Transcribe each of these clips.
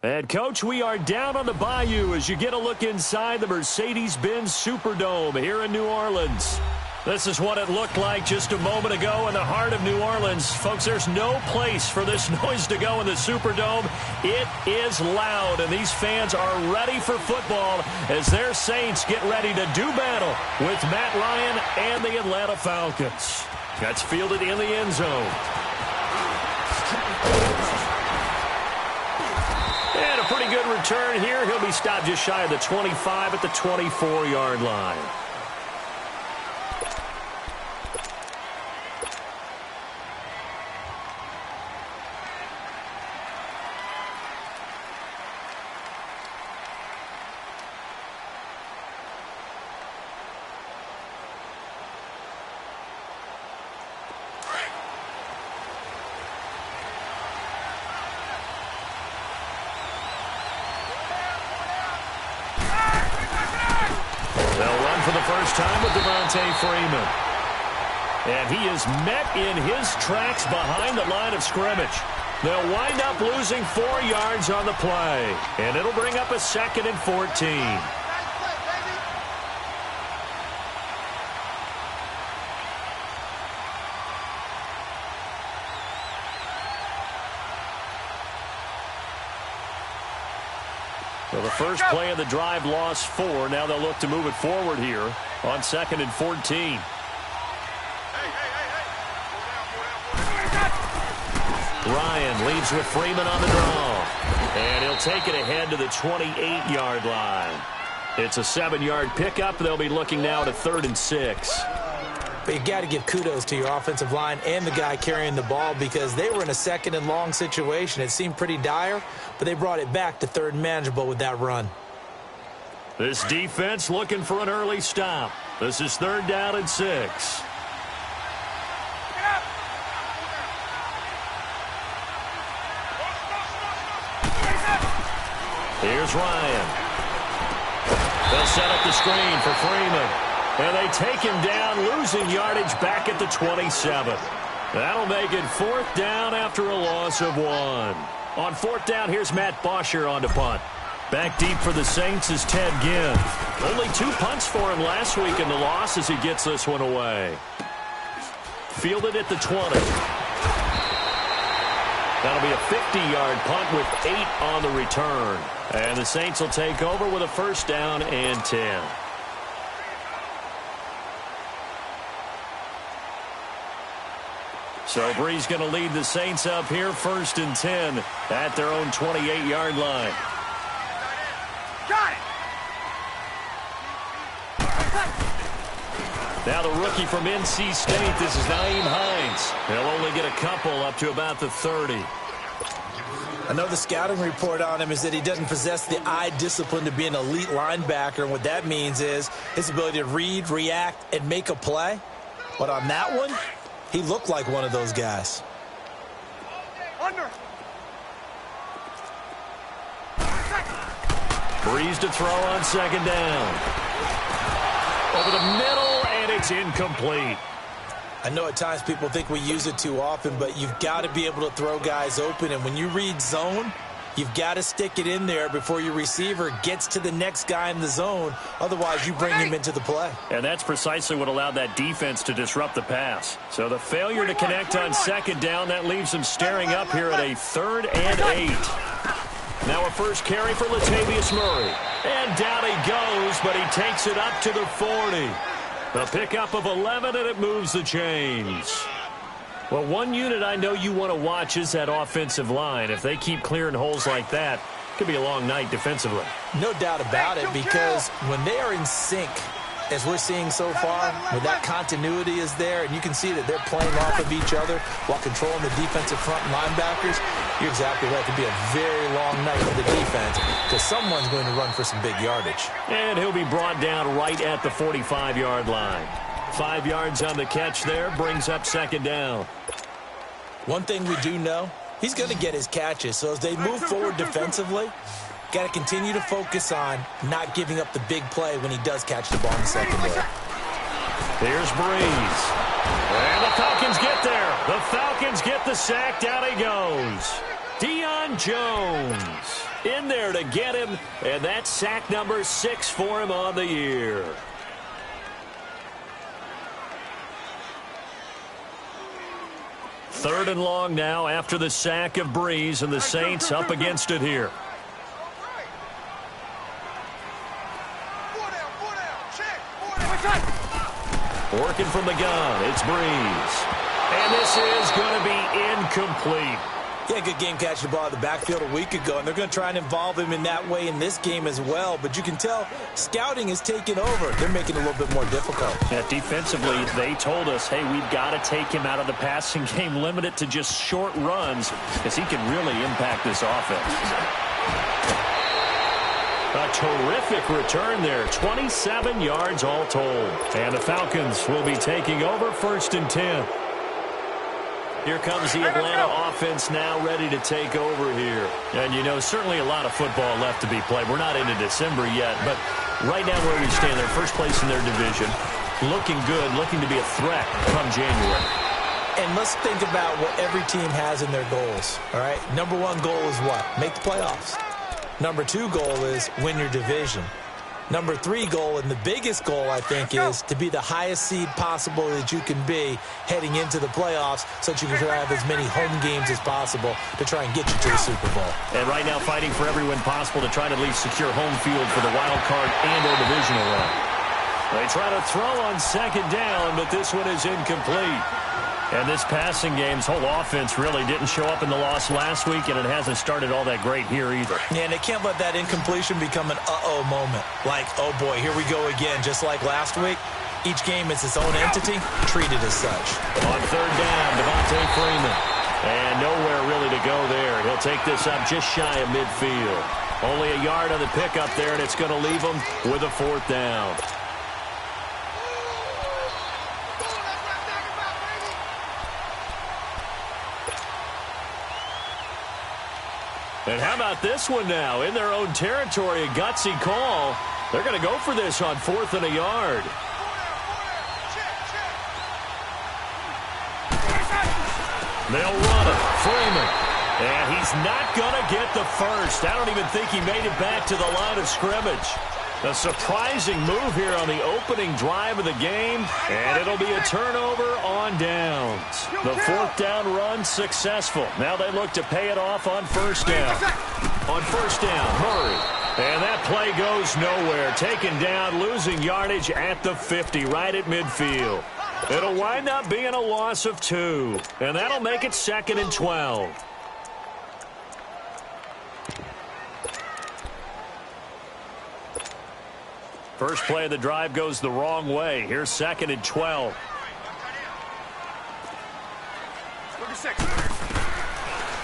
And, Coach, we are down on the bayou as you get a look inside the Mercedes-Benz Superdome here in New Orleans. This is what it looked like just a moment ago in the heart of New Orleans. Folks, there's no place for this noise to go in the Superdome. It is loud, and these fans are ready for football as their Saints get ready to do battle with Matt Ryan and the Atlanta Falcons. That's fielded in the end zone. And a pretty good return here. He'll be stopped just shy of the 25 at the 24-yard line. For the first time with Devontae Freeman. And he is met in his tracks behind the line of scrimmage. They'll wind up losing 4 yards on the play. And it'll bring up a 2nd and 14. So the first play of the drive lost 4. Now they'll look to move it forward here on 2nd and 14. Ryan leads with Freeman on the draw. And he'll take it ahead to the 28-yard line. It's a 7-yard pickup. They'll be looking now at a 3rd and 6. But you got to give kudos to your offensive line and the guy carrying the ball because they were in a 2nd and long situation. It seemed pretty dire, but they brought it back to 3rd and manageable with that run. This defense looking for an early stop. This is 3rd down and 6. Here's Ryan. They'll set up the screen for Freeman. And they take him down, losing yardage back at the 27. That'll make it 4th down after a loss of 1. On 4th down, here's Matt Bosher on to punt. Back deep for the Saints is Ted Ginn. Only 2 punts for him last week in the loss as he gets this one away. Fielded at the 20. That'll be a 50-yard punt with 8 on the return. And the Saints will take over with a 1st down and 10. So Bree's going to lead the Saints up here 1st and 10 at their own 28-yard line. Got it. Now the rookie from NC State, this is Nyheim Hines. He'll only get a couple up to about the 30. I know the scouting report on him is that he doesn't possess the eye discipline to be an elite linebacker, and what that means is his ability to read, react, and make a play. But on that one, he looked like one of those guys. Under. Breeze to throw on 2nd down. Over the middle, and it's incomplete. I know at times people think we use it too often, but you've got to be able to throw guys open. And when you read zone, you've got to stick it in there before your receiver gets to the next guy in the zone. Otherwise, you bring him into the play. And that's precisely what allowed that defense to disrupt the pass. So the failure to connect on 2nd down, that leaves them staring up here at a 3rd and 8. Now a first carry for Latavius Murray. And down he goes, but he takes it up to the 40. The pickup of 11, and it moves the chains. Well, one unit I know you want to watch is that offensive line. If they keep clearing holes like that, it could be a long night defensively. No doubt about it, because when they are in sync, as we're seeing so far, when that continuity is there, and you can see that they're playing off of each other while controlling the defensive front linebackers, you're exactly right. It could be a very long night for the defense because someone's going to run for some big yardage. And he'll be brought down right at the 45-yard line. 5 yards on the catch there, brings up 2nd down. One thing we do know, he's going to get his catches. So as they move forward defensively, got to continue to focus on not giving up the big play when he does catch the ball in the secondary. Here's Breeze. And the Falcons get there. The Falcons get the sack. Down he goes. Deion Jones in there to get him, and that's sack number 6 for him on the year. Third and long now after the sack of Breeze, and the Saints up against it here. Working from the gun, it's Breeze. And this is going to be incomplete. Yeah, good game catching the ball in the backfield a week ago, and they're going to try and involve him in that way in this game as well. But you can tell scouting is taking over. They're making it a little bit more difficult. Yeah, defensively, they told us, hey, we've got to take him out of the passing game, limit it to just short runs, because he can really impact this offense. A terrific return there, 27 yards all told. And the Falcons will be taking over 1st and 10. Here comes the Atlanta offense now ready to take over here. And, you know, certainly a lot of football left to be played. We're not into December yet, but right now where we stand, they're first place in their division. Looking good, looking to be a threat come January. And let's think about what every team has in their goals, all right? Number 1 goal is what? Make the playoffs. Number 2 goal is win your division. Number 3 goal, and the biggest goal, I think, is to be the highest seed possible that you can be heading into the playoffs so that you can have as many home games as possible to try and get you to the Super Bowl. And right now fighting for every win possible to try to at least secure home field for the wild card and or divisional round. They try to throw on 2nd down, but this one is incomplete. And this passing game's whole offense really didn't show up in the loss last week, and it hasn't started all that great here either. Yeah, and they can't let that incompletion become an uh-oh moment. Like, oh boy, here we go again. Just like last week, each game is its own entity, treated as such. On 3rd down, Devontae Freeman. And nowhere really to go there. He'll take this up just shy of midfield. Only a yard on the pickup there, and it's going to leave him with a 4th down. And how about this one now? In their own territory, a gutsy call. They're going to go for this on 4th and a yard. They'll run it. Freeman. And he's not going to get the first. I don't even think he made it back to the line of scrimmage. A surprising move here on the opening drive of the game, and it'll be a turnover on downs. The 4th down run successful. Now they look to pay it off on 1st down. On 1st down, Murray. And that play goes nowhere. Taken down, losing yardage at the 50, right at midfield. It'll wind up being a loss of 2, and that'll make it 2nd and 12. First play of the drive goes the wrong way. Here's 2nd and 12.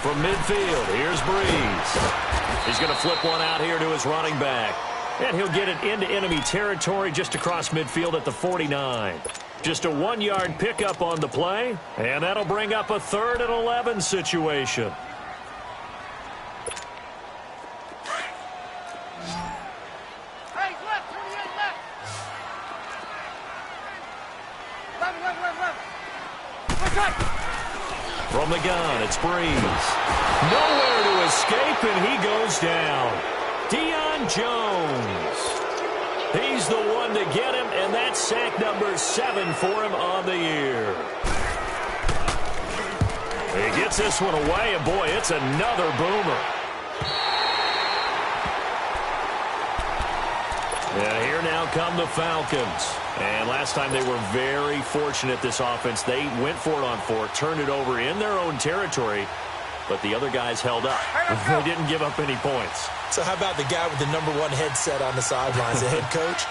From midfield, here's Breeze. He's going to flip one out here to his running back. And he'll get it into enemy territory just across midfield at the 49. Just a 1-yard pickup on the play. And that'll bring up a 3rd and 11 situation. From the gun, it's Breeze. Nowhere to escape, and he goes down. Deion Jones. He's the one to get him, and that's sack number 7 for him on the year. He gets this one away, and boy, it's another boomer. And here now come the Falcons. And last time they were very fortunate, this offense. They went for it on 4, turned it over in their own territory, but the other guys held up. They didn't give up any points. So how about the guy with the number 1 headset on the sidelines, the head coach?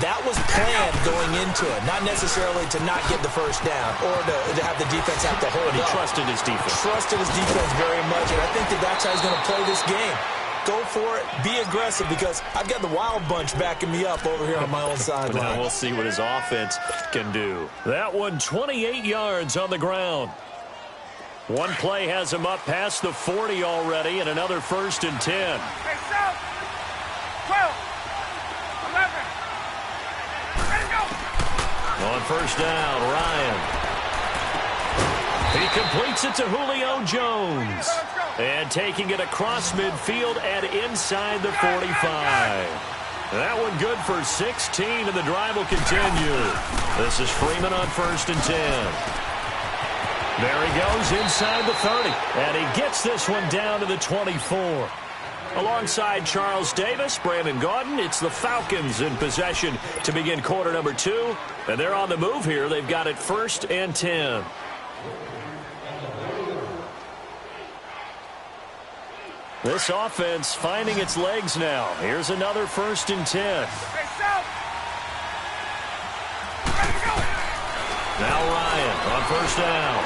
That was planned going into it, not necessarily to not get the first down or to have the defense have to hold up. He trusted his defense. Trusted his defense very much, and I think that's how he's going to play this game. Go for it. Be aggressive, because I've got the wild bunch backing me up over here on my own sideline. Now we'll see what his offense can do. That one, 28 yards on the ground. One play has him up past the 40 already, and another 1st and 10. Hey, South. 12. 11. Ready to go. On 1st down, Ryan. He He completes it to Julio Jones. And taking it across midfield and inside the 45. That one good for 16, and the drive will continue. This is Freeman on 1st and 10. There he goes inside the 30. And he gets this one down to the 24. Alongside Charles Davis, Brandon Gaudin, it's the Falcons in possession to begin quarter number 2. And they're on the move here. They've got it 1st and 10. This offense finding its legs now. Here's another 1st and 10. Now Ryan on 1st down.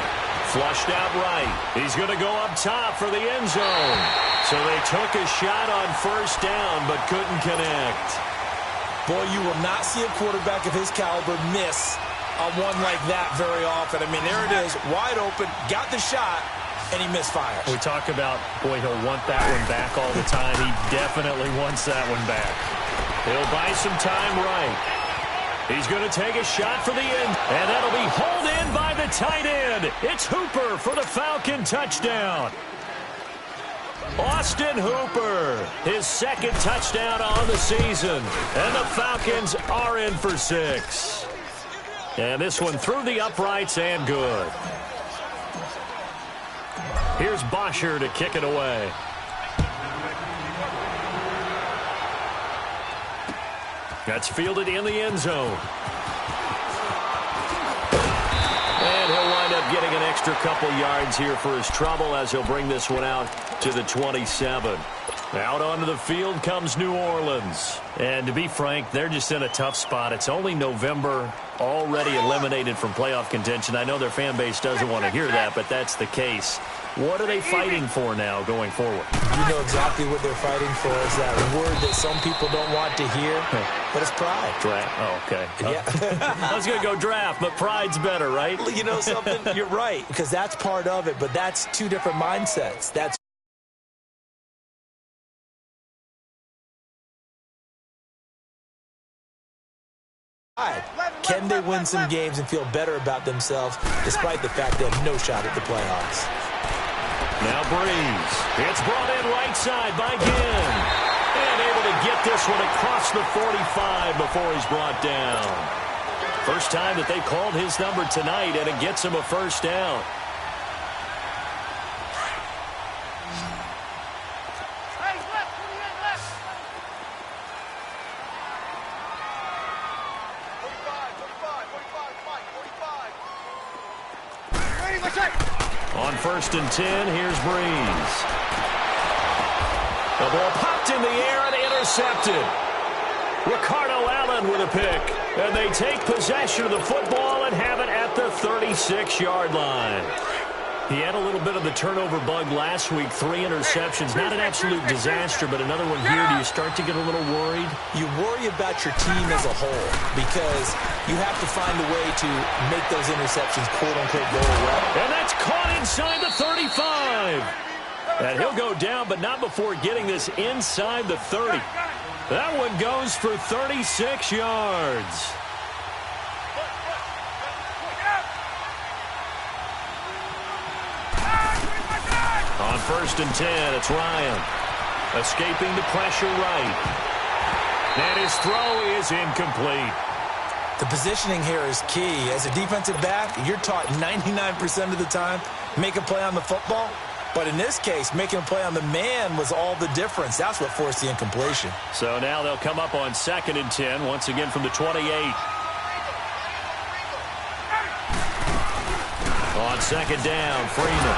Flushed out right. He's going to go up top for the end zone. So they took a shot on 1st down but couldn't connect. Boy, you will not see a quarterback of his caliber miss on one like that very often. I mean, there it is, wide open, got the shot, and he misfires. We talk about, boy, he'll want that one back all the time. He definitely wants that one back. He'll buy some time right. He's going to take a shot for the end, and that'll be hauled in by the tight end. It's Hooper for the Falcon touchdown. Austin Hooper, his 2nd touchdown on the season, and the Falcons are in for 6. And this one through the uprights and good. Here's Bosher to kick it away. That's fielded in the end zone. And he'll wind up getting an extra couple yards here for his trouble as he'll bring this one out to the 27. Out onto the field comes New Orleans. And to be frank, they're just in a tough spot. It's only November, already eliminated from playoff contention. I know their fan base doesn't want to hear that, but that's the case. What are they fighting for now going forward? You know exactly what they're fighting for. Is that word that some people don't want to hear, but it's pride. Draft. Oh, okay. Yeah. I was going to go draft, but pride's better, right? You know something? You're right, because that's part of it, but that's 2 different mindsets. That's can they win some games and feel better about themselves despite the fact they have no shot at the playoffs? Now Breeze. It's brought in right side by Ginn. And able to get this one across the 45 before he's brought down. First time that they called his number tonight, and it gets him a 1st down. On 1st and 10, here's Breeze. The ball popped in the air and intercepted. Ricardo Allen with a pick. And they take possession of the football and have it at the 36-yard line. He had a little bit of the turnover bug last week, 3 interceptions. Not an absolute disaster, but another one here. Do you start to get a little worried? You worry about your team as a whole because you have to find a way to make those interceptions, quote-unquote, go away. And that's caught inside the 35. And he'll go down, but not before getting this inside the 30. That one goes for 36 yards. On 1st and 10, it's Ryan. Escaping the pressure right. And his throw is incomplete. The positioning here is key. As a defensive back, you're taught 99% of the time, make a play on the football. But in this case, making a play on the man was all the difference. That's what forced the incompletion. So now they'll come up on 2nd and 10, once again from the 28. On 2nd down, Freeman.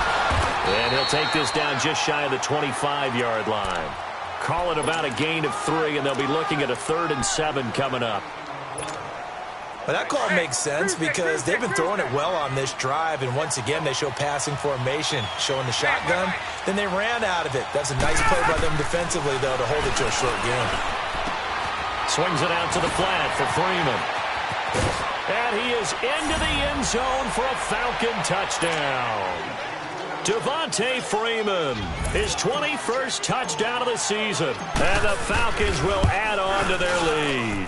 And he'll take this down just shy of the 25-yard line. Call it about a gain of 3, and they'll be looking at a 3rd and 7 coming up. Well, that call makes sense because they've been throwing it well on this drive, and once again, they show passing formation, showing the shotgun. Then they ran out of it. That's a nice play by them defensively, though, to hold it to a short game. Swings it out to the flat for Freeman. And he is into the end zone for a Falcon touchdown. Devontae Freeman, his 21st touchdown of the season. And the Falcons will add on to their lead.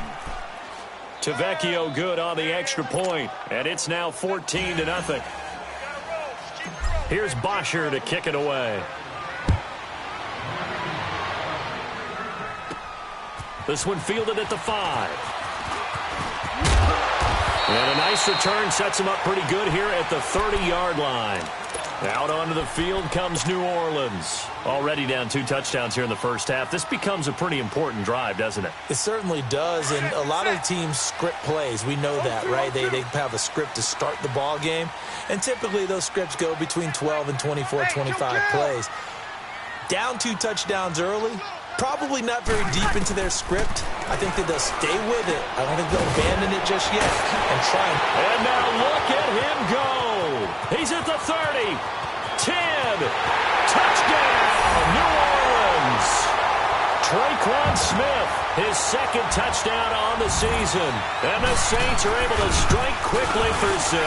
Tavecchio good on the extra point, and it's now 14-0. Here's Bosher to kick it away. This one fielded at the 5. And a nice return sets him up pretty good here at the 30-yard line. Out onto the field comes New Orleans. Already down 2 touchdowns here in the first half. This becomes a pretty important drive, doesn't it? It certainly does, and a lot of the teams script plays. We know that, right? They have a script to start the ball game, and typically those scripts go between 12 and 24, 25 plays. Down 2 touchdowns early, probably not very deep into their script. I think that they'll stay with it. I don't think they'll abandon it just yet and try. And now look at him go. He's at the 30, 10, touchdown, New Orleans. Traquan Smith, his second touchdown on the season. And the Saints are able to strike quickly for 6.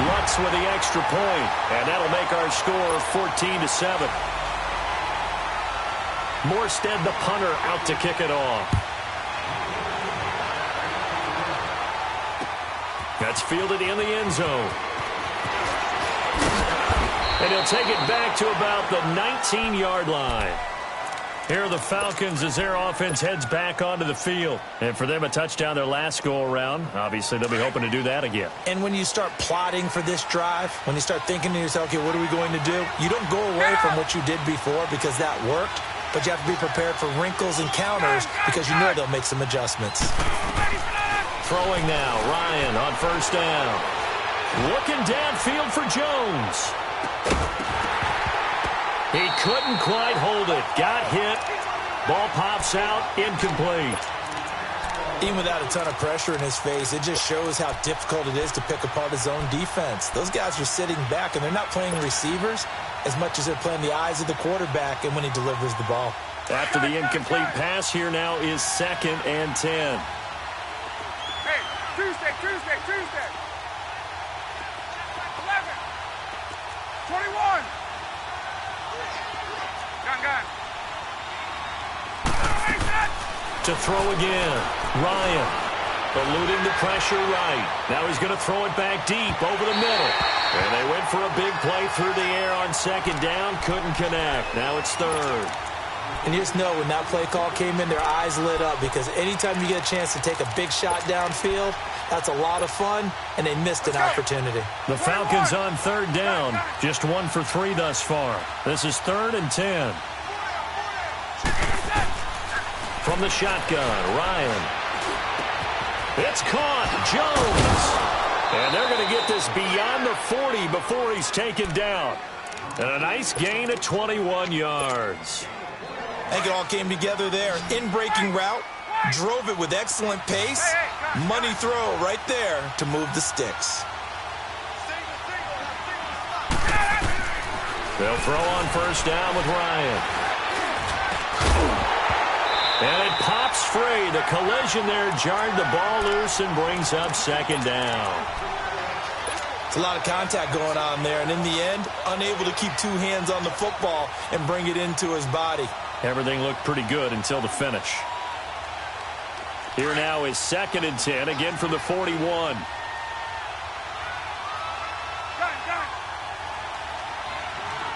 Lutz with the extra point, and that'll make our score 14-7. Morstead, the punter, out to kick it off. That's fielded in the end zone. And he'll take it back to about the 19-yard line. Here are the Falcons as their offense heads back onto the field. And for them, a touchdown their last go-around. Obviously, they'll be hoping to do that again. And when you start plotting for this drive, when you start thinking to yourself, okay, what are we going to do? You don't go away from what you did before because that worked. But you have to be prepared for wrinkles and counters because you know they'll make some adjustments. Throwing now, Ryan on first down. Looking downfield for Jones. He couldn't quite hold it. Got hit. Ball pops out, incomplete. Even without a ton of pressure in his face, it just shows how difficult it is to pick apart his own defense. Those guys are sitting back, and they're not playing receivers as much as they're playing the eyes of the quarterback and when he delivers the ball. After the incomplete pass, here now is 2nd and 10. Hey, Tuesday. 11. 21. Gun. To throw again. Ryan eluding the pressure right. Now he's going to throw it back deep over the middle. And they went for a big play through the air on 2nd down. Couldn't connect. Now it's 3rd. And you just know when that play call came in, their eyes lit up because anytime you get a chance to take a big shot downfield, that's a lot of fun, and they missed an opportunity. The Falcons on 3rd down. Just 1 for 3 thus far. This is 3rd and 10. From the shotgun, Ryan. It's caught. Jones. And they're going to get this beyond the 40 before he's taken down. And a nice gain of 21 yards. I think it all came together there. In-breaking route. Drove it with excellent pace. Money throw right there to move the sticks. They'll throw on first down with Ryan. And it pops free. The collision there jarred the ball loose and brings up 2nd down. It's a lot of contact going on there, and in the end, unable to keep 2 hands on the football and bring it into his body. Everything looked pretty good until the finish. Here now is 2nd and 10, again from the 41.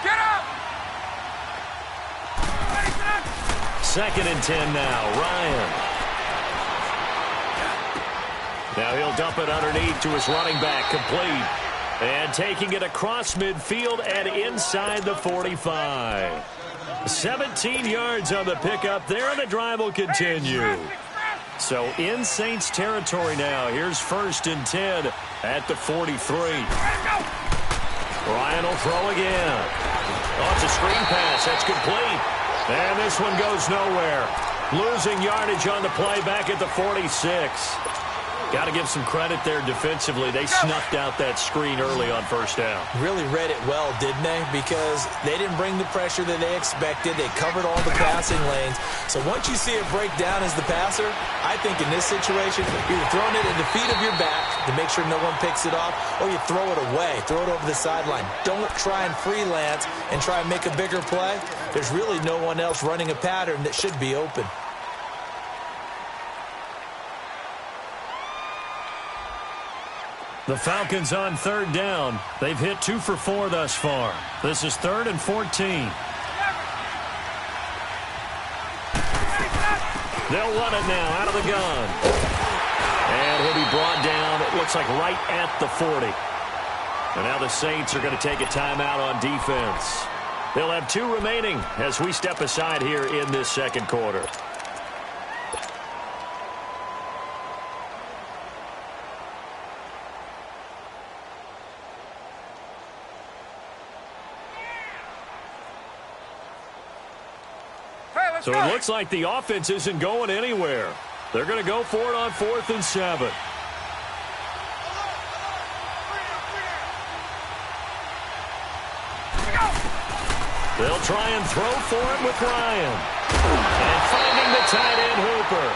Get up! 2nd and 10 now, Ryan. Now he'll dump it underneath to his running back, complete. And taking it across midfield and inside the 45. 17 yards on the pickup there, and the drive will continue. So in Saints territory now. Here's 1st and 10 at the 43. Ryan will throw again. Oh, it's a screen pass. That's complete. And this one goes nowhere. Losing yardage on the play back at the 46. Got to give some credit there defensively. They snuffed out that screen early on first down. Really read it well, didn't they? Because they didn't bring the pressure that they expected. They covered all the passing lanes. So once you see it break down as the passer, I think in this situation, you're throwing it at the feet of your back to make sure no one picks it off, or you throw it away, throw it over the sideline. Don't try and freelance and try and make a bigger play. There's really no one else running a pattern that should be open. The Falcons on third down. They've hit 2 for 4 thus far. This is 3rd and 14. They'll run it now out of the gun. And he'll be brought down, it looks like right at the 40. And now the Saints are going to take a timeout on defense. They'll have 2 remaining as we step aside here in this second quarter. So it looks like the offense isn't going anywhere. They're going to go for it on 4th and 7. They'll try and throw for it with Ryan. And finding the tight end Hooper.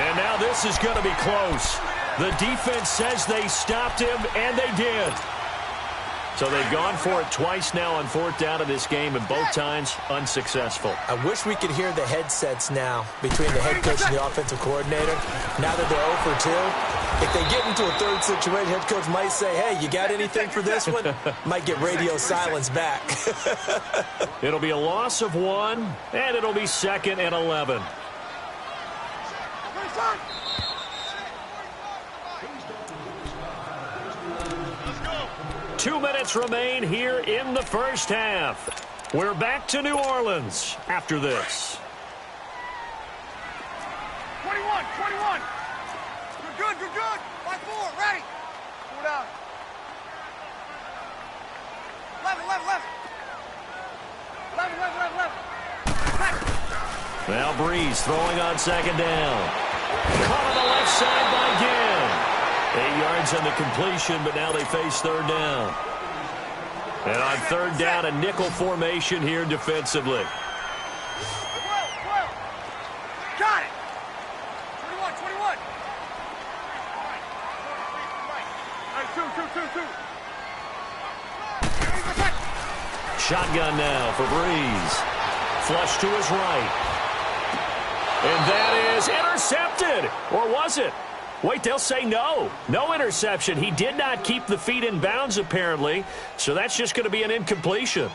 And now this is going to be close. The defense says they stopped him, and they did. So they've gone for it twice now on 4th down of this game, and both times unsuccessful. I wish we could hear the headsets now between the head coach and the offensive coordinator. Now that they're 0 for 2, if they get into a third situation, head coach might say, hey, you got anything for this one? Might get radio silence back. It'll be a loss of 1, and it'll be 2nd and 11. 2 minutes remain here in the first half. We're back to New Orleans after this. 21, 21. Good, good, good. 5-4, ready. 4 down. 11, 11, 11. 11, 11, 11, 11. Now Breeze throwing on 2nd down. Caught on the left side by Ginn. 8 yards on the completion, but now they face 3rd down. And on 3rd down, a nickel formation here defensively. 12. Got it. 21, 21. All right, 2. Shotgun now for Breeze. Flush to his right. And that is intercepted. Or was it? Wait, they'll say no. No interception. He did not keep the feet in bounds, apparently. So that's just going to be an incompletion.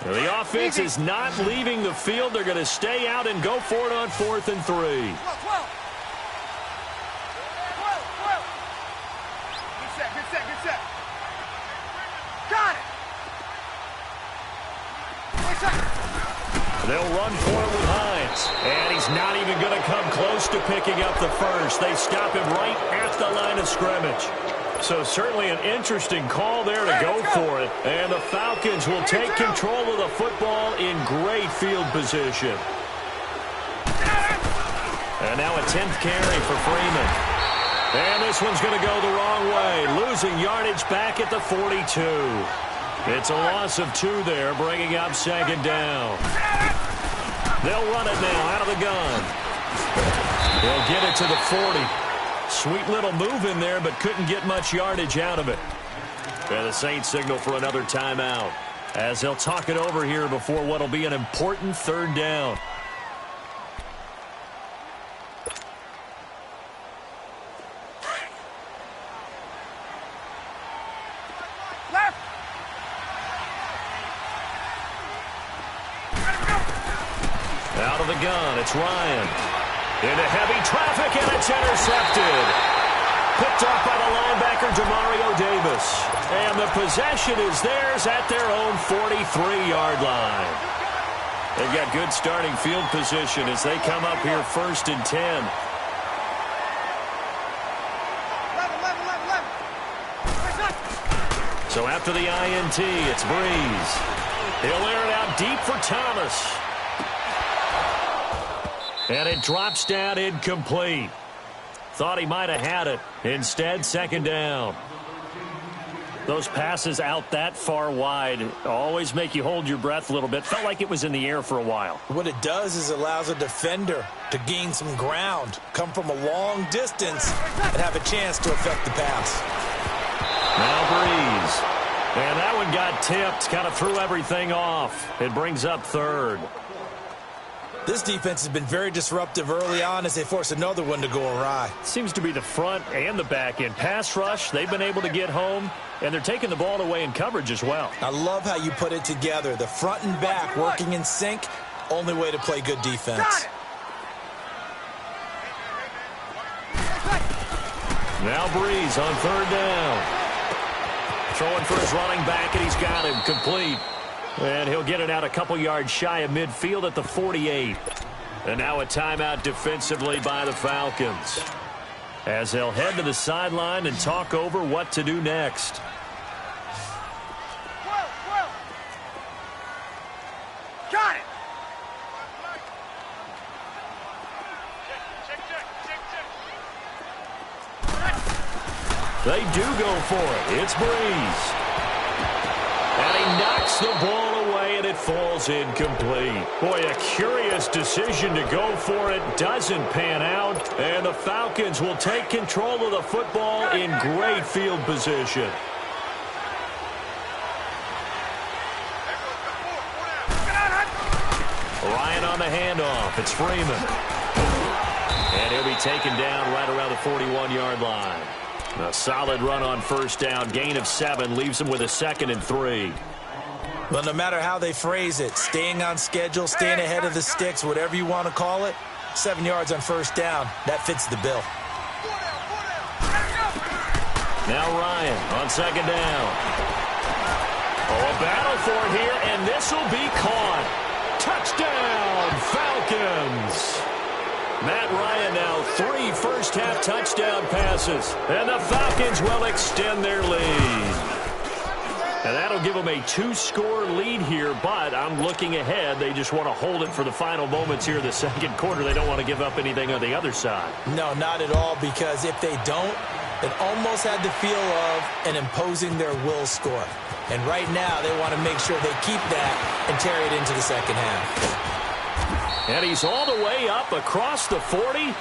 The offense is not leaving the field. They're going to stay out and go for it on 4th and 3. 12. Good set. Got it. They'll run for it with Hines. And he's not even going to come close to picking up the first. They stop him right at the line of scrimmage. So certainly an interesting call there to go for it. And the Falcons will take control of the football in great field position. And now a 10th carry for Freeman. And this one's going to go the wrong way. Losing yardage back at the 42. It's a loss of 2 there, bringing up 2nd down. They'll run it now out of the gun. They'll get it to the 40. Sweet little move in there, but couldn't get much yardage out of it. And the Saints signal for another timeout as they'll talk it over here before what will be an important 3rd down. Out of the gun, it's Ryan. Into heavy traffic, and it's intercepted. Picked up by the linebacker, Demario Davis. And the possession is theirs at their own 43-yard line. They've got good starting field position as they come up here 1st and 10. 11. So after the INT, it's Breeze. He'll air it out deep for Thomas. And it drops down incomplete. Thought he might have had it. Instead, 2nd down. Those passes out that far wide always make you hold your breath a little bit. Felt like it was in the air for a while. What it does is allows a defender to gain some ground, come from a long distance, and have a chance to affect the pass. Now Breeze. And that one got tipped, kind of threw everything off. It brings up 3rd. This defense has been very disruptive early on as they force another one to go awry. Seems to be the front and the back end. Pass rush, they've been able to get home, and they're taking the ball away in coverage as well. I love how you put it together. The front and back working in sync, only way to play good defense. Now Breeze on third down. Throwing for his running back, and he's got him complete. And he'll get it out a couple yards shy of midfield at the 48. And now a timeout defensively by the Falcons, as they'll head to the sideline and talk over what to do next. Got it. They do go for it. It's Breeze. And he knocks the ball away, and it falls incomplete. Boy, a curious decision to go for it. Doesn't pan out. And the Falcons will take control of the football in great field position. Ryan on the handoff. It's Freeman. And he'll be taken down right around the 41-yard line. A solid run on first down. Gain of 7 leaves him with a 2nd and 3. Well, no matter how they phrase it, staying on schedule, staying ahead of the sticks, whatever you want to call it, 7 yards on first down, that fits the bill. Now Ryan on second down. Oh, a battle for it here, and this will be caught. Touchdown, Falcons. Matt Ryan now 3 first-half touchdown passes, and the Falcons will extend their lead. And that'll give them a 2-score lead here, but I'm looking ahead. They just want to hold it for the final moments here in the second quarter. They don't want to give up anything on the other side. No, not at all, because if they don't, it almost had the feel of an imposing their will score. And right now, they want to make sure they keep that and carry it into the second half. And he's all the way up across the 40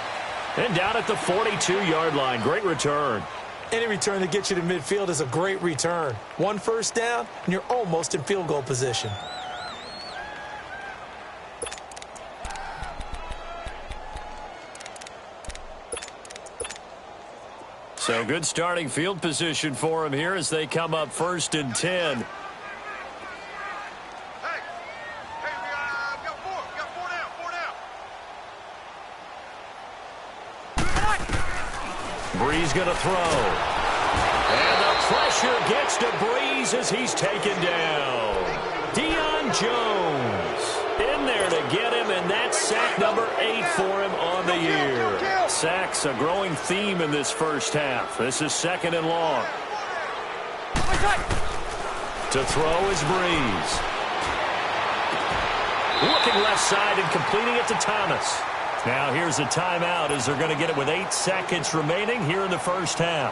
and down at the 42-yard line. Great return. Any return that gets you to midfield is a great return. 1 first down, and you're almost in field goal position. So good starting field position for him here as they come up 1st and 10. Breeze going to throw. And the pressure gets to Breeze as he's taken down. Deion Jones in there to get him, and that's sack number 8 for him on the year. Sacks a growing theme in this first half. This is 2nd and long. To throw is Breeze. Looking left side and completing it to Thomas. Now here's a timeout as they're going to get it with 8 seconds remaining here in the first half.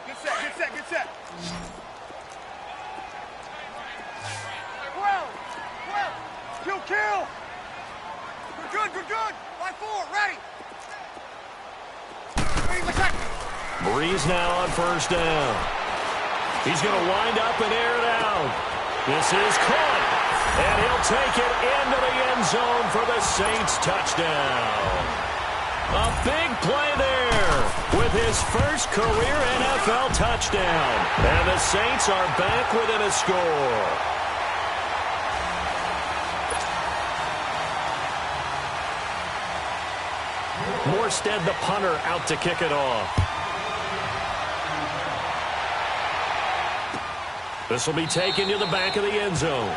Get set, get set, get set. Well, kill. Good, good, good. Line 4, ready. Breeze now on first down. He's going to wind up and air it out. This is caught, and he'll take it into the end zone for the Saints touchdown. A big play there with his first career NFL touchdown. And the Saints are back within a score. Morstead, the punter, out to kick it off. This will be taken to the back of the end zone.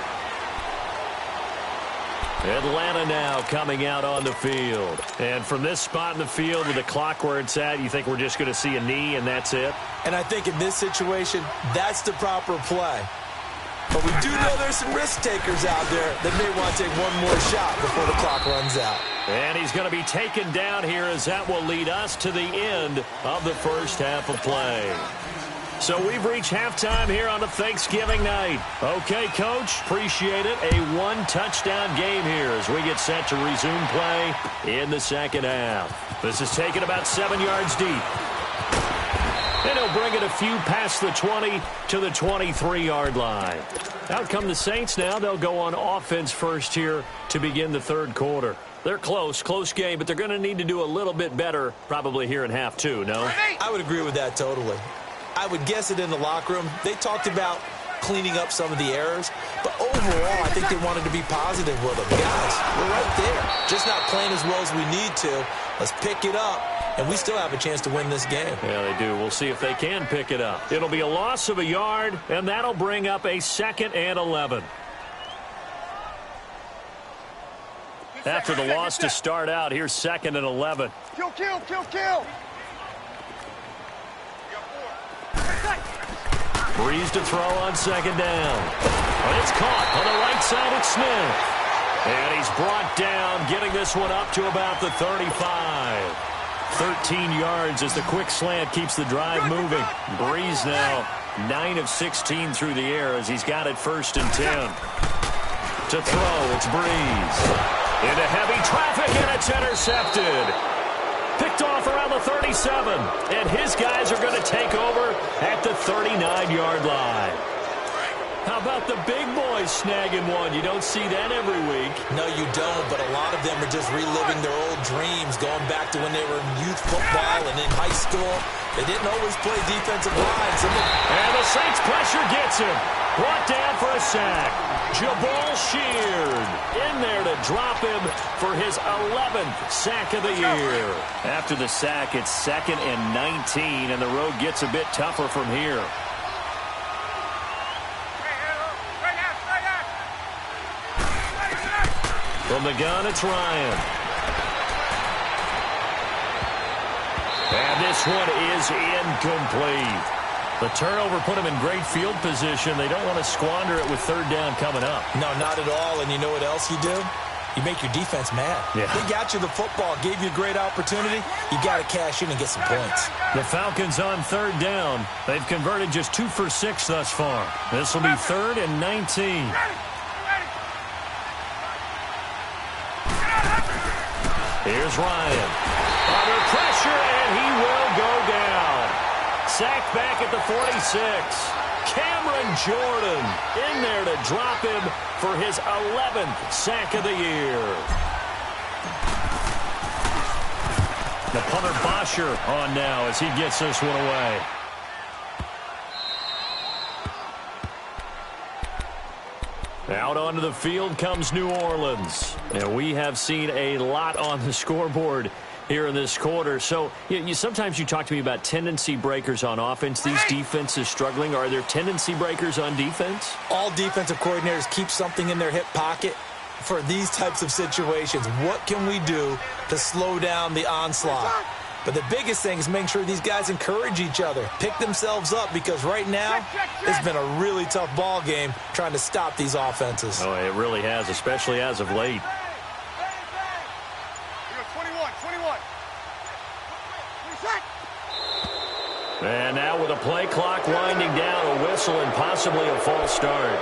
Atlanta now coming out on the field. And from this spot in the field with the clock where it's at, you think we're just going to see a knee and that's it? And I think in this situation, that's the proper play. But we do know there's some risk takers out there that may want to take one more shot before the clock runs out. And he's going to be taken down here as that will lead us to the end of the first half of play. So we've reached halftime here on a Thanksgiving night. Okay, Coach, appreciate it. A one-touchdown game here as we get set to resume play in the second half. This is taken about 7 yards deep. And he'll bring it a few past the 20 to the 23-yard line. Out come the Saints now. They'll go on offense first here to begin the third quarter. They're close game, but they're going to need to do a little bit better probably here in half two, no? I would agree with that totally. I would guess it in the locker room. They talked about cleaning up some of the errors, but overall, I think they wanted to be positive with them. Guys, we're right there. Just not playing as well as we need to. Let's pick it up, and we still have a chance to win this game. Yeah, they do. We'll see if they can pick it up. It'll be a loss of a yard, and that'll bring up a 2nd and 11. After the loss to start out, here's 2nd and 11. Kill, kill, kill, kill. Breeze to throw on 2nd down. But it's caught on the right side of Smith. And he's brought down, getting this one up to about the 35. 13 yards as the quick slant keeps the drive moving. Breeze now 9 of 16 through the air as he's got it 1st and 10. To throw, it's Breeze. Into heavy traffic, and it's intercepted. Picked off around the 37, and his guys are going to take over at the 39-yard line. How about the big boys snagging one? You don't see that every week. No, you don't, but a lot of them are just reliving their old dreams, going back to when they were in youth football and in high school. They didn't always play defensive line. And the Saints pressure gets him. Brought down for a sack. Jabal Sheard in there to drop him for his 11th sack of the year. After the sack, it's 2nd and 19, and the road gets a bit tougher from here. From the gun, it's Ryan. And this one is incomplete. The turnover put him in great field position. They don't want to squander it with 3rd down coming up. No, not at all. And you know what else you do? You make your defense mad. Yeah. They got you the football, gave you a great opportunity. You got to cash in and get some points. The Falcons on 3rd down. They've converted just 2 for 6 thus far. This will be 3rd and 19. Here's Ryan. Under pressure, and he will go down. Sacked back at the 46. Cameron Jordan in there to drop him for his 11th sack of the year. The punter Bosher on now as he gets this one away. Out onto the field comes New Orleans. And we have seen a lot on the scoreboard here in this quarter. So sometimes you talk to me about tendency breakers on offense. These defenses struggling. Are there tendency breakers on defense? All defensive coordinators keep something in their hip pocket for these types of situations. What can we do to slow down the onslaught? But the biggest thing is make sure these guys encourage each other, pick themselves up, because right now it's been a really tough ball game trying to stop these offenses. Oh, it really has, especially as of late. 21. And now with a play clock winding down, a whistle and possibly a false start.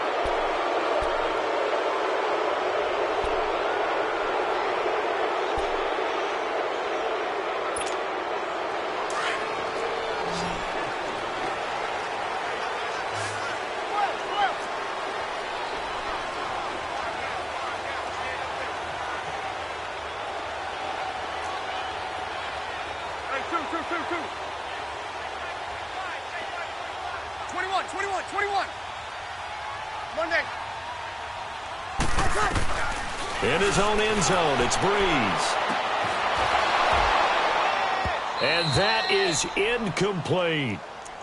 Two. 21. Monday. In his own end zone, it's Breeze. And that is incomplete.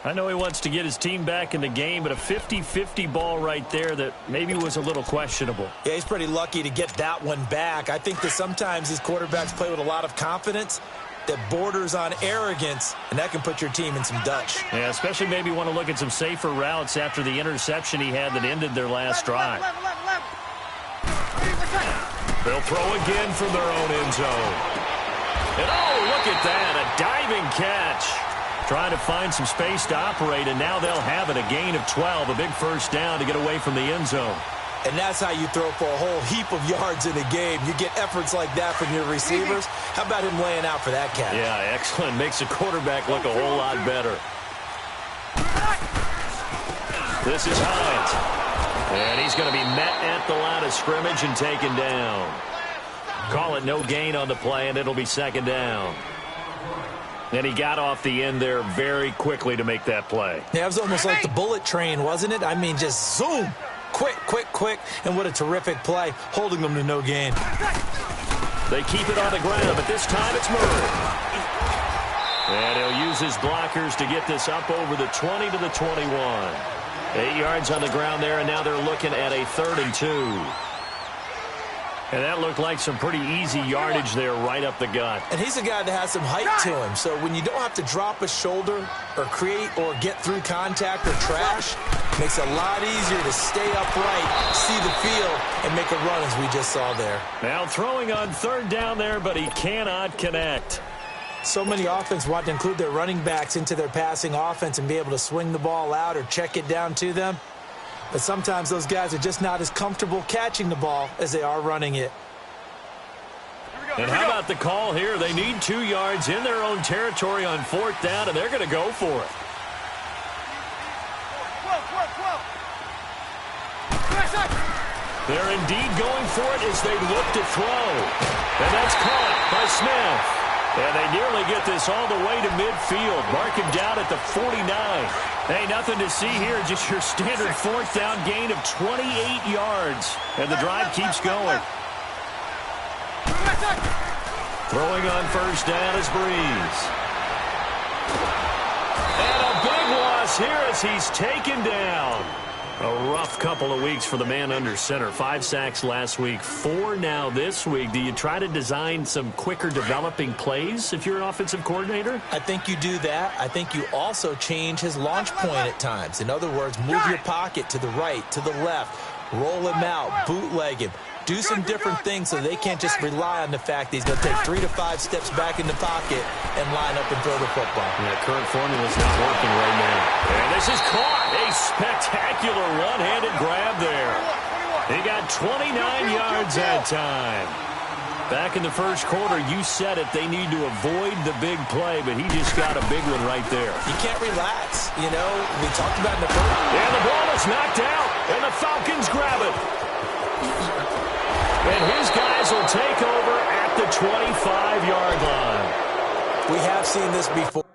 I know he wants to get his team back in the game, but a 50-50 ball right there that maybe was a little questionable. Yeah, he's pretty lucky to get that one back. I think that sometimes these quarterbacks play with a lot of confidence that borders on arrogance, and that can put your team in some Dutch. Yeah, especially maybe want to look at some safer routes after the interception he had that ended their last drive. They'll throw again from their own end zone. And oh, look at that, a diving catch. Trying to find some space to operate, and now they'll have it. A gain of 12, a big first down to get away from the end zone. And that's how you throw for a whole heap of yards in a game. You get efforts like that from your receivers. How about him laying out for that catch? Yeah, excellent. Makes the quarterback look a whole lot better. This is Hines. And he's going to be met at the line of scrimmage and taken down. Call it no gain on the play, and it'll be second down. And he got off the end there very quickly to make that play. Yeah, it was almost like the bullet train, wasn't it? I mean, just zoom. Quick, quick, quick. And what a terrific play, holding them to no gain. They keep it on the ground, but this time it's Murray. And he'll use his blockers to get this up over the 20 to the 21. 8 yards on the ground there, and now they're looking at a 3rd and 2. And that looked like some pretty easy yardage there right up the gut. And he's a guy that has some height to him. So when you don't have to drop a shoulder or create or get through contact or trash, makes it a lot easier to stay upright, see the field, and make a run as we just saw there. Now throwing on 3rd down there, but he cannot connect. So many offenses want to include their running backs into their passing offense and be able to swing the ball out or check it down to them. But sometimes those guys are just not as comfortable catching the ball as they are running it. And how about the call here? They need 2 yards in their own territory on 4th down, and they're going to go for it. They're indeed going for it as they look to throw. And that's caught by Smith. And they nearly get this all the way to midfield. Mark him down at the 49. Hey, nothing to see here. Just your standard 4th down gain of 28 yards. And the drive keeps going. Throwing on 1st down is Breeze. And a big loss here as he's taken down. A rough couple of weeks for the man under center. 5 sacks last week, 4 now this week. Do you try to design some quicker developing plays if you're an offensive coordinator? I think you do that. I think you also change his launch point at times. In other words, move your pocket to the right, to the left, roll him out, bootleg him. Do some different things so they can't just rely on the fact that he's going to take 3 to 5 steps back in the pocket and line up and throw the football. Yeah, current formula's not working right now. And this is caught. A spectacular one-handed grab there. He got 29 yards that time. Back in the first quarter, you said it, they need to avoid the big play, but he just got a big one right there. You can't relax. You know, we talked about in the first. And the ball is knocked out, and the Falcons grab it. And his guys will take over at the 25-yard line. We have seen this before.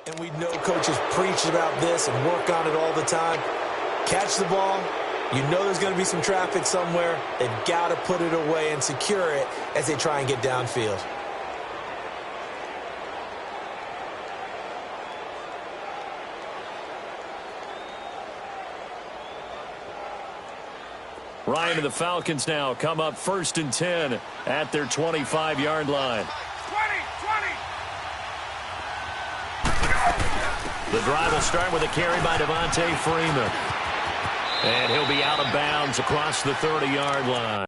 And we know coaches preach about this and work on it all the time. Catch the ball. You know there's going to be some traffic somewhere. They've got to put it away and secure it as they try and get downfield. Ryan and the Falcons now come up 1st and 10 at their 25-yard line. 20. The drive will start with a carry by Devontae Freeman. And he'll be out of bounds across the 30-yard line.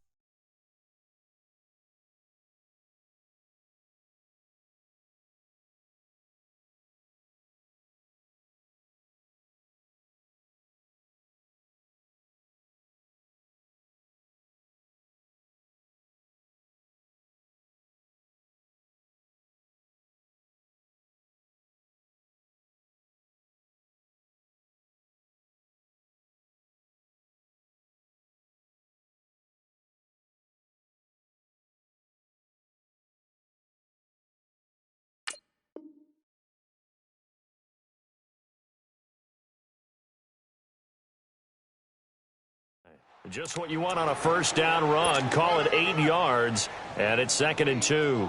Just what you want on a first down run. Call it 8 yards, and it's 2nd and 2.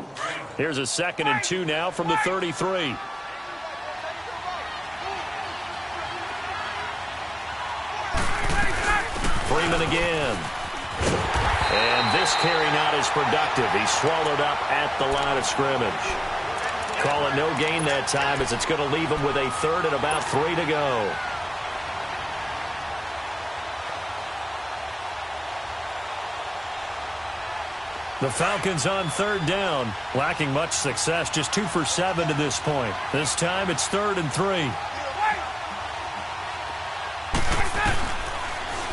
Here's a 2nd and 2 now from the 33. Freeman again. And this carry not as productive. He's swallowed up at the line of scrimmage. Call it no gain that time as it's going to leave him with a 3rd and about 3 to go. The Falcons on 3rd down, lacking much success, just 2 for 7 to this point. This time it's 3rd and 3.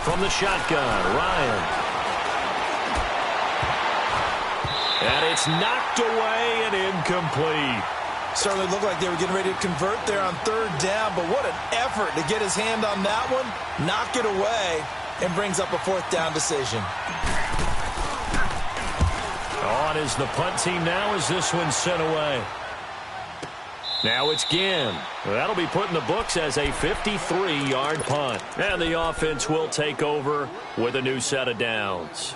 From the shotgun, Ryan. And it's knocked away and incomplete. Certainly looked like they were getting ready to convert there on 3rd down, but what an effort to get his hand on that one, knock it away, and brings up a 4th down decision. On is the punt team now as this one's sent away. Now it's Ginn. That'll be put in the books as a 53-yard punt. And the offense will take over with a new set of downs.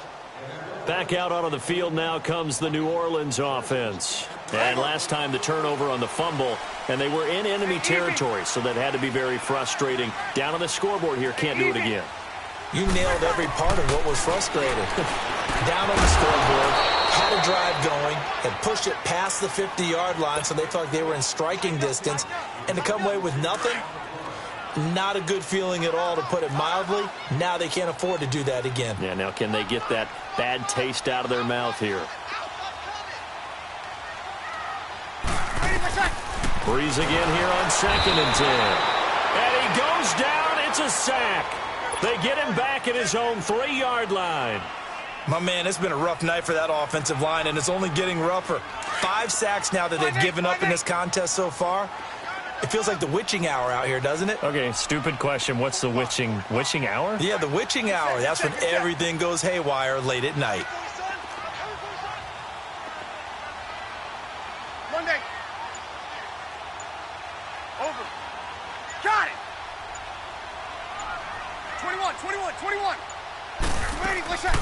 Back out onto the field now comes the New Orleans offense. And last time the turnover on the fumble, and they were in enemy territory, so that had to be very frustrating. Down on the scoreboard here, can't do it again. You nailed every part of what was frustrating. Down on the scoreboard, had a drive going, and pushed it past the 50-yard line so they felt like they were in striking distance. And to come away with nothing, not a good feeling at all, to put it mildly. Now they can't afford to do that again. Yeah, now can they get that bad taste out of their mouth here? Breeze again here on 2nd and 10. And he goes down. It's a sack. They get him back at his own 3-yard line. My man, it's been a rough night for that offensive line, and it's only getting rougher. 5 sacks now that they've given up in this contest so far. It feels like the witching hour out here, doesn't it? Okay, stupid question. What's the witching hour? Yeah, the witching hour. That's when everything goes haywire late at night. Monday. Over. Got it. 21. Ready, let's shot.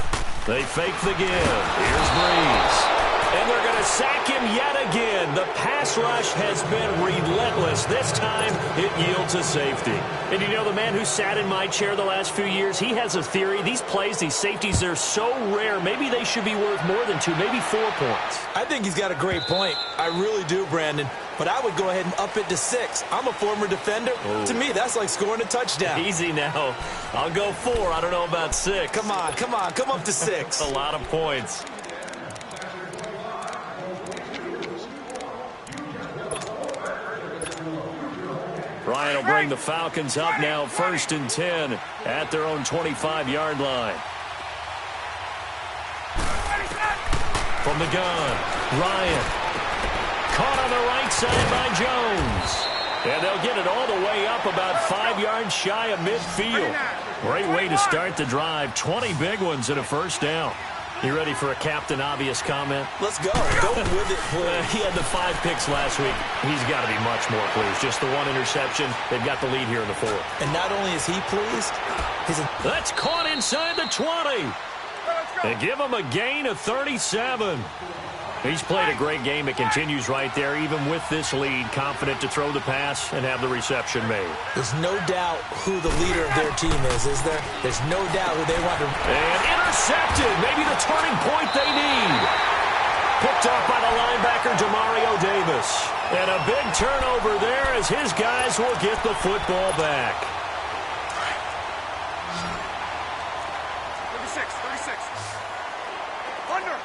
They fake the give. Here's Breeze. And they're going to sack him yet again. The pass rush has been relentless. This time, it yields a safety. And you know, the man who sat in my chair the last few years, he has a theory. These plays, these safeties, they're so rare. Maybe they should be worth more than 2, maybe 4 points. I think he's got a great point. I really do, Brandon. But I would go ahead and up it to 6. I'm a former defender. Ooh. To me, that's like scoring a touchdown. Easy now. I'll go 4. I don't know about 6. Come on. Come up to 6. A lot of points. Ryan will bring the Falcons up now 1st and 10 at their own 25-yard line. From the gun, Ryan. Caught on the right side by Jones. And they'll get it all the way up about 5 yards shy of midfield. Great way to start the drive. 20 big ones and a first down. You ready for a Captain Obvious comment? Let's go. Go with it, please. He had the 5 picks last week. He's got to be much more pleased. Just the 1 interception. They've got the lead here in the 4th. And not only is he pleased, that's caught inside the 20. They give him a gain of 37. He's played a great game. It continues right there, even with this lead, confident to throw the pass and have the reception made. There's no doubt who the leader of their team is there? There's no doubt who they want to... And intercepted. Maybe the turning point they need. Picked up by the linebacker, Demario Davis. And a big turnover there as his guys will get the football back. 36. Under.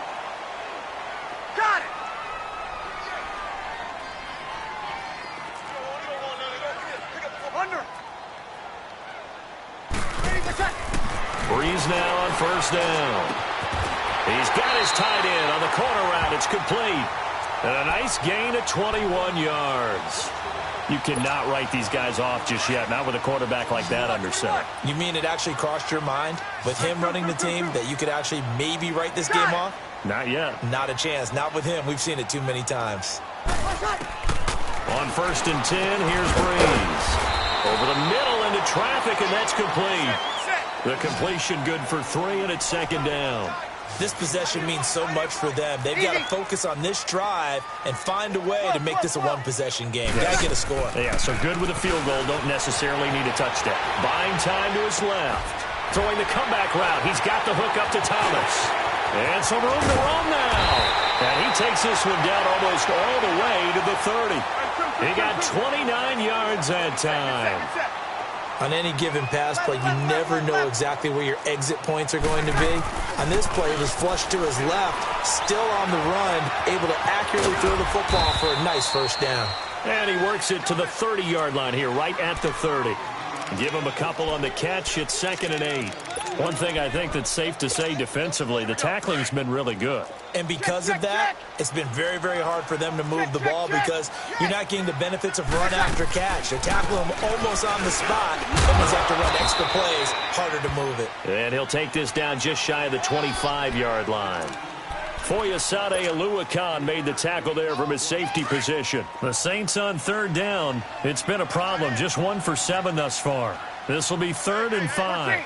Got it. Under. Breeze now on 1st down. He's got his tight end on the corner route. It's complete. And a nice gain of 21 yards. You cannot write these guys off just yet, not with a quarterback like that under center. You mean it actually crossed your mind with him running the team that you could actually maybe write this game off? Not yet. Not a chance. Not with him. We've seen it too many times. On 1st and 10, here's Breeze. Over the middle into traffic, and that's complete. The completion good for 3, and it's 2nd down. This possession means so much for them. They've got to focus on this drive and find a way to make this a 1-possession game. Got to get a score. Yeah, so good with a field goal. Don't necessarily need a touchdown. Buying time to his left. Throwing the comeback route. He's got the hook up to Thomas. And some room to run now. And he takes this one down almost all the way to the 30. He got 29 yards that time. On any given pass play, you never know exactly where your exit points are going to be. On this play, it was flushed to his left, still on the run, able to accurately throw the football for a nice 1st down. And he works it to the 30-yard line here, right at the 30. Give him a couple on the catch. It's 2nd and 8. One thing I think that's safe to say defensively, the tackling's been really good. And because of that, it's been very, very hard for them to move the ball because you're not getting the benefits of run after catch. They tackle him almost on the spot. Almost have to run extra plays, harder to move it. And he'll take this down just shy of the 25-yard line. Foyesade Aluakan made the tackle there from his safety position. The Saints on 3rd down. It's been a problem. Just 1 for 7 thus far. This will be 3rd and 5.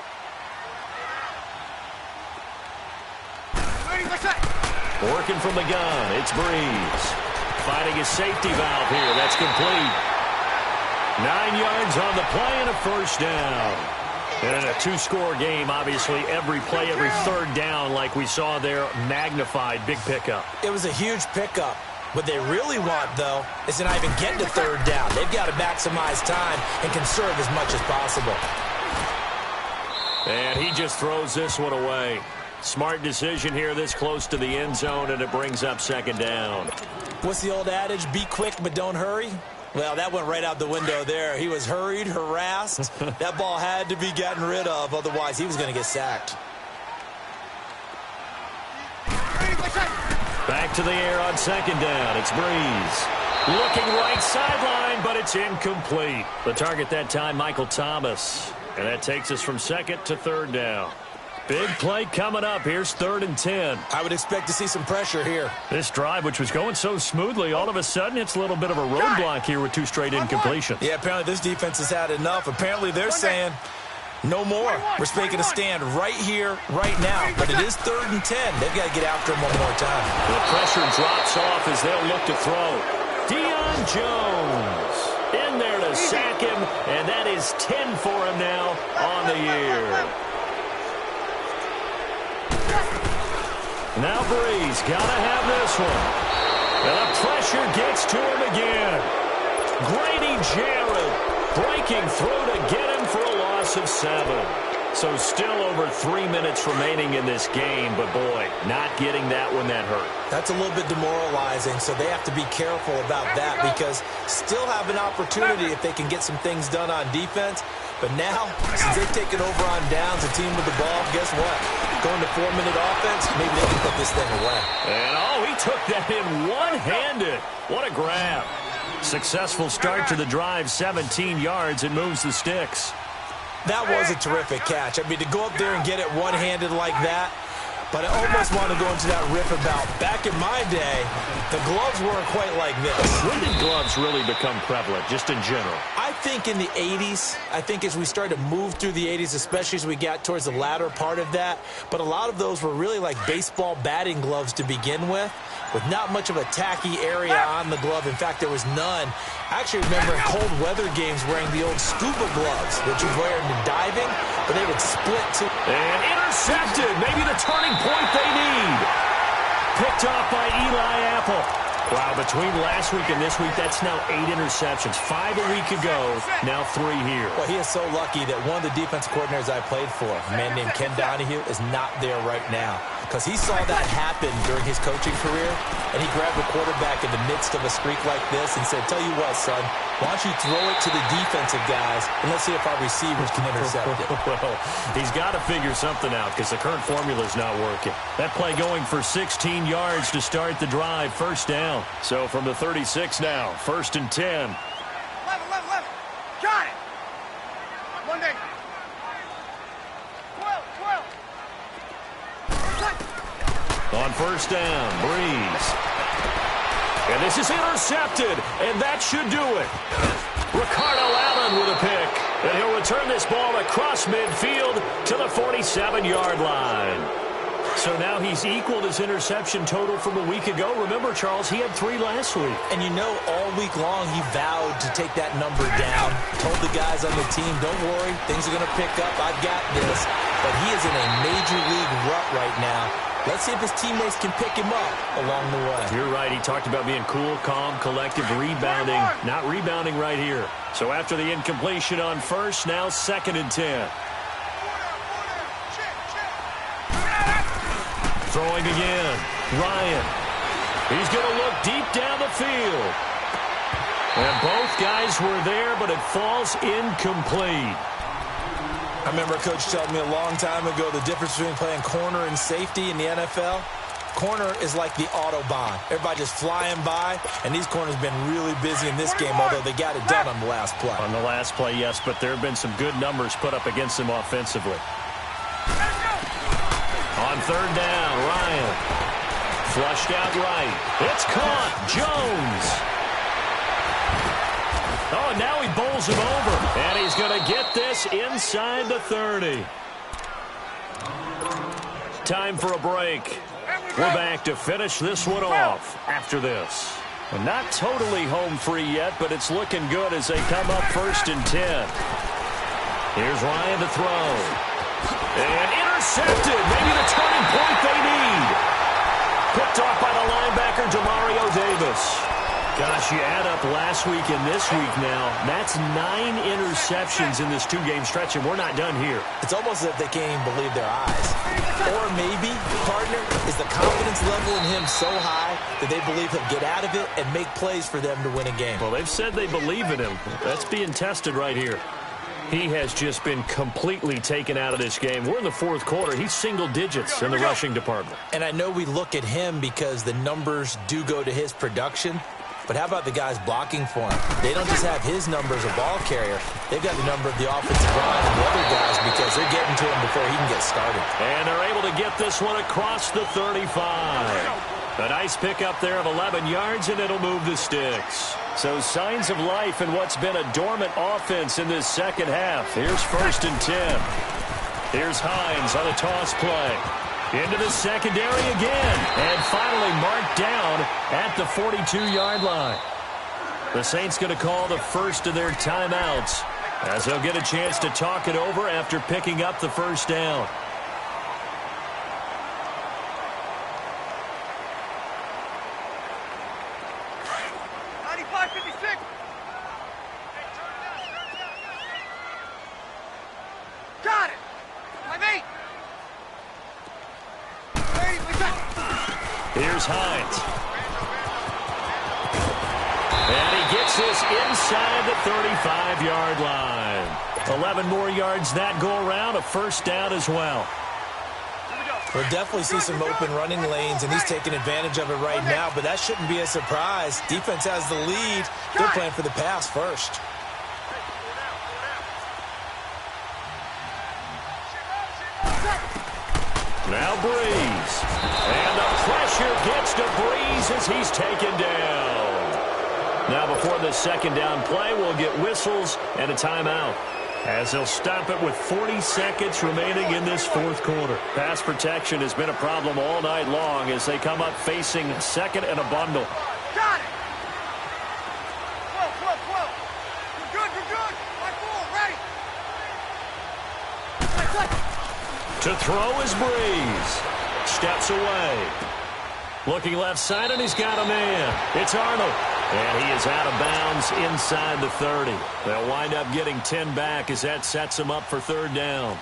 Working from the gun, it's Breeze. Finding his safety valve here. That's complete. 9 yards on the play and a 1st down. And in a 2-score game, obviously, every play, every 3rd down, like we saw there, magnified, big pickup. It was a huge pickup. What they really want, though, is to not even get to 3rd down. They've got to maximize time and conserve as much as possible. And he just throws this one away. Smart decision here this close to the end zone, and it brings up 2nd down. What's the old adage? Be quick, but don't hurry? Well, that went right out the window there. He was hurried, harassed. That ball had to be gotten rid of, otherwise he was going to get sacked. Back to the air on 2nd down. It's Breeze. Looking right sideline, but it's incomplete. The target that time, Michael Thomas. And that takes us from 2nd to 3rd down. Big play coming up. Here's 3rd and 10. I would expect to see some pressure here. This drive, which was going so smoothly, all of a sudden it's a little bit of a roadblock here with 2 straight incompletions. Yeah, apparently this defense has had enough. Apparently they're saying no more. We're making a stand right here, right now. But it is 3rd and 10. They've got to get after him one more time. The pressure drops off as they'll look to throw. Deion Jones in there to sack him, and that is 10 for him now on the year. Now Breeze got to have this one. And the pressure gets to him again. Grady Jarrett breaking through to get him for a loss of 7. So still over 3 minutes remaining in this game, but boy, not getting that one that hurt. That's a little bit demoralizing, so they have to be careful about that because still have an opportunity if they can get some things done on defense. But now, since they've taken over on downs, the team with the ball, guess what? Going to 4-minute offense, maybe they can put this thing away. And oh, he took that in one-handed. What a grab. Successful start to the drive, 17 yards, and moves the sticks. That was a terrific catch. I mean, to go up there and get it one-handed like that, But I almost want to go into that riff about back in my day, the gloves weren't quite like this. When did gloves really become prevalent, just in general? I think in the 80s. I think as we started to move through the 80s, especially as we got towards the latter part of that. But a lot of those were really like baseball batting gloves to begin with not much of a tacky area on the glove. In fact, there was none. I actually remember in cold weather games wearing the old scuba gloves that you wear in diving, but they would split too. And intercepted. Maybe the turning point they need. Picked off by Eli Apple. Wow, between last week and this week, that's now 8 interceptions. 5 a week ago, now 3 here. Well, he is so lucky that one of the defensive coordinators I played for, a man named Ken Donahue, is not there right now. Because he saw that happen during his coaching career, and he grabbed the quarterback in the midst of a streak like this and said, tell you what, son, why don't you throw it to the defensive guys, and let's see if our receivers can intercept it. Well, he's got to figure something out because the current formula is not working. That play going for 16 yards to start the drive, first down. So from the 36 now, 1st and 10. 11. Got it. Monday. 12. On first down, Breeze. And this is intercepted, and that should do it. Ricardo Allen with a pick. And he'll return this ball across midfield to the 47-yard line. So now he's equaled his interception total from a week ago. Remember, Charles, he had 3 last week. And you know, all week long he vowed to take that number down. Told the guys on the team, don't worry, things are going to pick up. I've got this. But he is in a major league rut right now. Let's see if his teammates can pick him up along the way. You're right. He talked about being cool, calm, collective, rebounding. Not rebounding right here. So after the incompletion on first, now 2nd and 10. Throwing again. Ryan. He's going to look deep down the field. And both guys were there, but it falls incomplete. I remember a coach telling me a long time ago the difference between playing corner and safety in the NFL. Corner is like the Autobahn. Everybody just flying by, and these corners have been really busy in this game, although they got it done on the last play. On the last play, yes, but there have been some good numbers put up against them offensively. On 3rd down, Ryan. Flushed out right. It's caught. Jones. Oh, now he bowls him over. And he's going to get this inside the 30. Time for a break. We're back to finish this one off after this. And not totally home free yet, but it's looking good as they come up 1st and 10. Here's Ryan to throw. And intercepted. Maybe the turning point they need. Picked off by the linebacker, Demario Davis. Gosh, you add up last week and this week now, that's 9 interceptions in this 2-game stretch, and we're not done here. It's almost as if they can't even believe their eyes. Or maybe, partner, is the confidence level in him so high that they believe he'll get out of it and make plays for them to win a game. Well, they've said they believe in him. That's being tested right here. He has just been completely taken out of this game. We're in the 4th quarter. He's single digits in the rushing department. And I know we look at him because the numbers do go to his production. But how about the guys blocking for him? They don't just have his number as a ball carrier. They've got the number of the offensive line and the other guys because they're getting to him before he can get started. And they're able to get this one across the 35. A nice pickup there of 11 yards, and it'll move the sticks. So signs of life in what's been a dormant offense in this second half. Here's 1st and 10. Here's Hines on a toss play. Into the secondary again. And finally marked down at the 42-yard line. The Saints going to call the first of their timeouts as they'll get a chance to talk it over after picking up the first down. Got it! My mate! Here's Hines. And he gets this inside the 35-yard line. 11 more yards that go around, a first down as well. We'll definitely see some open running lanes, and he's taking advantage of it right now, but that shouldn't be a surprise. Defense has the lead. They're playing for the pass first. Now Breeze. pressure gets to Breeze as he's taken down. Now before the second down play, we'll get whistles and a timeout, as they'll stop it with 40 seconds remaining in this fourth quarter. Pass protection has been a problem all night long as they come up facing second and a bundle. Got it! Whoa. You're good. Right forward, ready. To throw is Breeze. Steps away. Looking left side, and he's got a man. It's Arnold. And he is out of bounds inside the 30. They'll wind up getting 10 back as that sets him up for third down.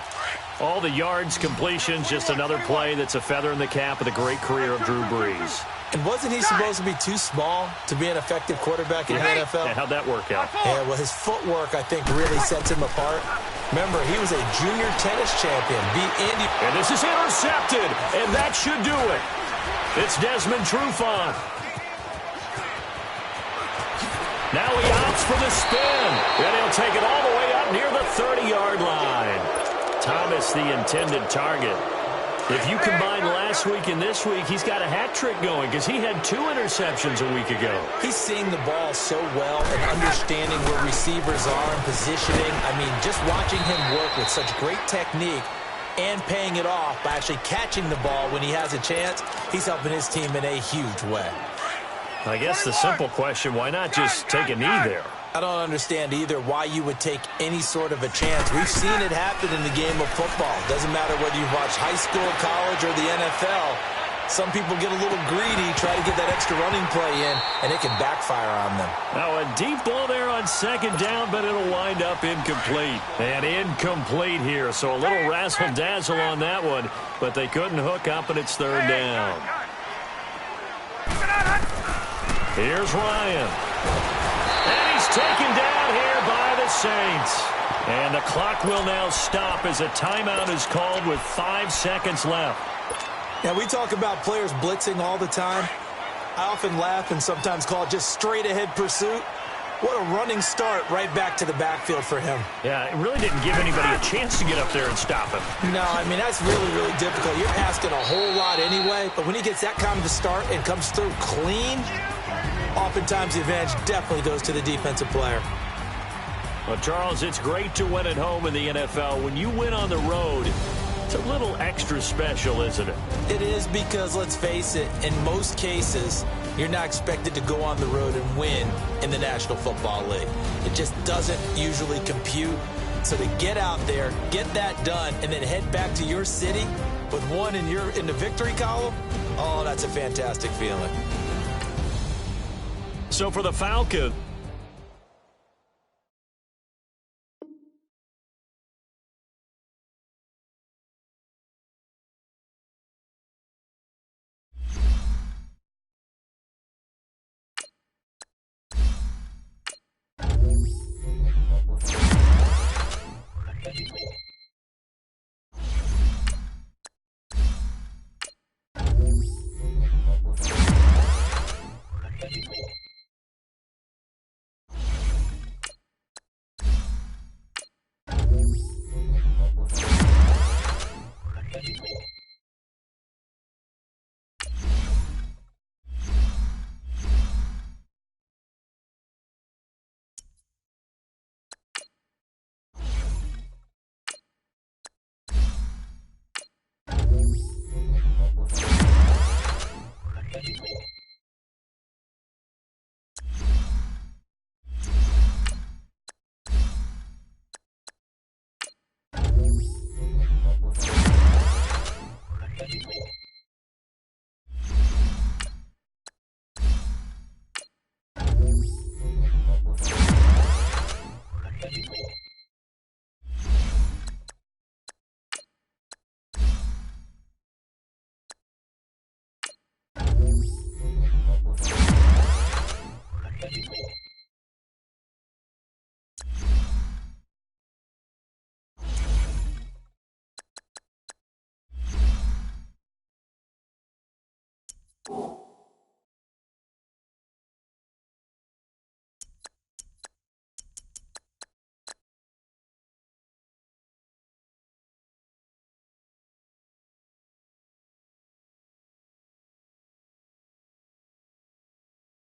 All the yards, completions, just another play that's a feather in the cap of the great career of Drew Brees. And wasn't he supposed to be too small to be an effective quarterback in the NFL? Yeah, how'd that work out? Yeah, well, his footwork, I think, really sets him apart. Remember, he was a junior tennis champion. Beat Andy. And this is intercepted, and that should do it. It's Desmond Trufant. Now he opts for the spin, and he'll take it all the way up near the 30-yard line. Thomas, the intended target. If you combine last week and this week, he's got a hat trick going because he had 2 interceptions a week ago. He's seeing the ball so well and understanding where receivers are and positioning. I mean, just watching him work with such great technique and paying it off by actually catching the ball when he has a chance, he's helping his team in a huge way. I guess the simple question, why not just take a knee there? I don't understand either why you would take any sort of a chance. We've seen it happen in the game of football. Doesn't matter whether you've watched high school, college, or the NFL. Some people get a little greedy, try to get that extra running play in, and it can backfire on them. Now a deep ball there on second down, but it'll wind up incomplete. And incomplete here, so a little razzle-dazzle on that one, but they couldn't hook up, and it's third down. Here's Ryan. And he's taken down here by the Saints. And the clock will now stop as a timeout is called with 5 seconds left. Now, we talk about players blitzing all the time. I often laugh and sometimes call it just straight-ahead pursuit. What a running start right back to the backfield for him. Yeah, it really didn't give anybody a chance to get up there and stop him. No, I mean, that's really, really difficult. You're asking a whole lot anyway, but when he gets that kind of a start and comes through clean, oftentimes the advantage definitely goes to the defensive player. Well, Charles, it's great to win at home in the NFL. When you win on the road, it's a little extra special, isn't it? It is because, let's face it, in most cases, you're not expected to go on the road and win in the National Football League. It just doesn't usually compute. So to get out there, get that done, and then head back to your city with one in the victory column, oh, that's a fantastic feeling. So for the Falcons, You